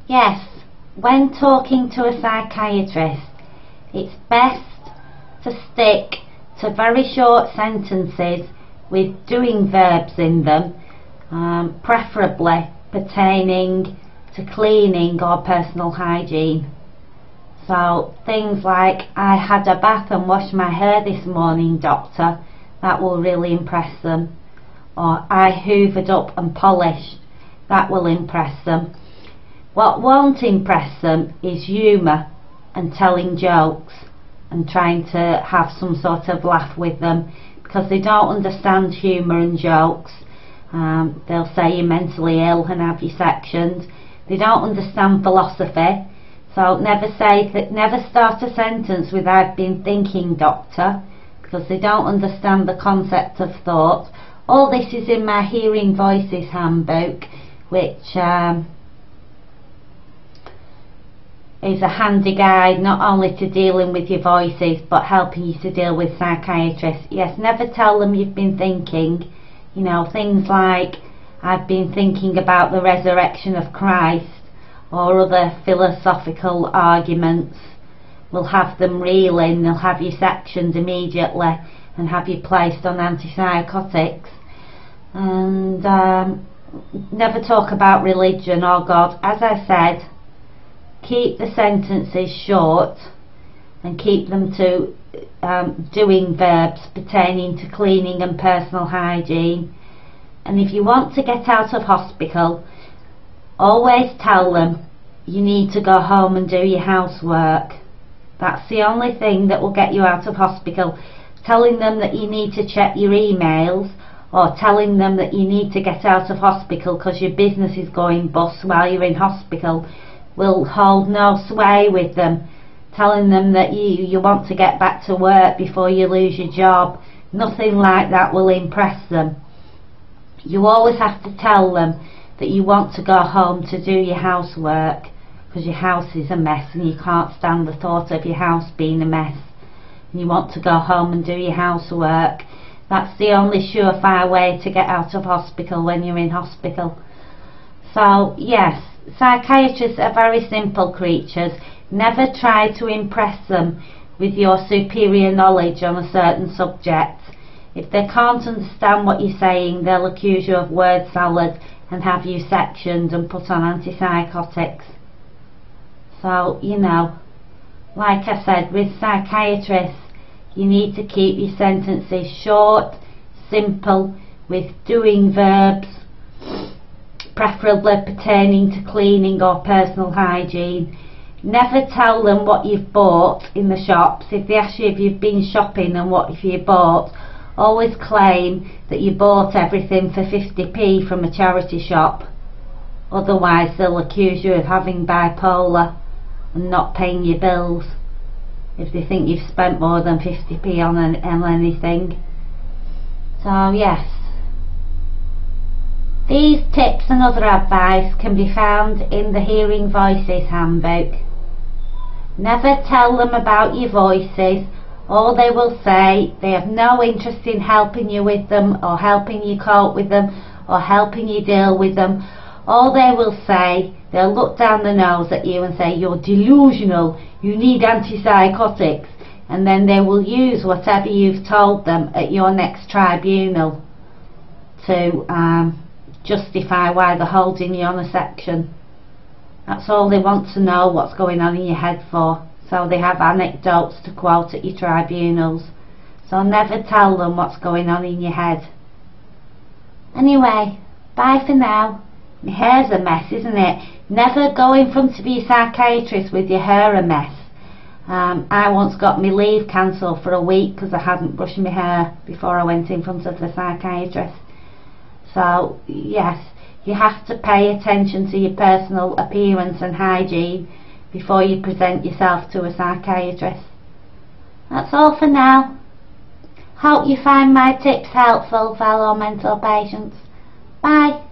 Yes, when talking to a psychiatrist, it's best to stick to very short sentences with doing verbs in them, preferably pertaining to cleaning or personal hygiene. So things like, I had a bath and washed my hair this morning, doctor. That will really impress them. Or I hoovered up and polished. That will impress them. What won't impress them is humour and telling jokes and trying to have some sort of laugh with them, because they don't understand humour and jokes. They'll say you're mentally ill and have you sectioned. They don't understand philosophy. So never start a sentence with I've been thinking, doctor, because they don't understand the concept of thought. All this is in my Hearing Voices handbook, which is a handy guide not only to dealing with your voices but helping you to deal with psychiatrists. Yes, never tell them you've been thinking. You know, things like I've been thinking about the resurrection of Christ, or other philosophical arguments will have them reeling. They'll have you sectioned immediately and have you placed on antipsychotics. And never talk about religion or God. As I said, keep the sentences short and keep them to doing verbs pertaining to cleaning and personal hygiene. And if you want to get out of hospital, always tell them you need to go home and do your housework. That's the only thing that will get you out of hospital. Telling them that you need to check your emails, or telling them that you need to get out of hospital because your business is going bust while you're in hospital, will hold no sway with them. Telling them that you want to get back to work before you lose your job, nothing like that will impress them. You always have to tell them that you want to go home to do your housework because your house is a mess and you can't stand the thought of your house being a mess, and you want to go home and do your housework. That's the only surefire way to get out of hospital when you're in hospital. So yes, psychiatrists are very simple creatures. Never try to impress them with your superior knowledge on a certain subject. If they can't understand what you're saying, they'll accuse you of word salad and have you sectioned and put on antipsychotics. So, you know, like I said, with psychiatrists, you need to keep your sentences short, simple, with doing verbs, preferably pertaining to cleaning or personal hygiene. Never tell them what you've bought in the shops. If they ask you if you've been shopping and what have you bought, always claim that you bought everything for 50p from a charity shop. Otherwise they'll accuse you of having bipolar and not paying your bills if they think you've spent more than 50p on anything. So yes, these tips and other advice can be found in the Hearing Voices handbook. Never tell them about your voices. All they will say, they have no interest in helping you with them, or helping you cope with them, or helping you deal with them. All they will say, they'll look down the nose at you and say, you're delusional, you need antipsychotics, and then they will use whatever you've told them at your next tribunal to justify why they're holding you on a section. That's all they want to know, what's going on in your head for. So they have anecdotes to quote at your tribunals. So never tell them what's going on in your head. Anyway, bye for now. My hair's a mess, isn't it? Never go in front of your psychiatrist with your hair a mess. I once got my leave cancelled for a week because I hadn't brushed my hair before I went in front of the psychiatrist. So yes, you have to pay attention to your personal appearance and hygiene before you present yourself to a psychiatrist. That's all for now. Hope you find my tips helpful, fellow mental patients. Bye.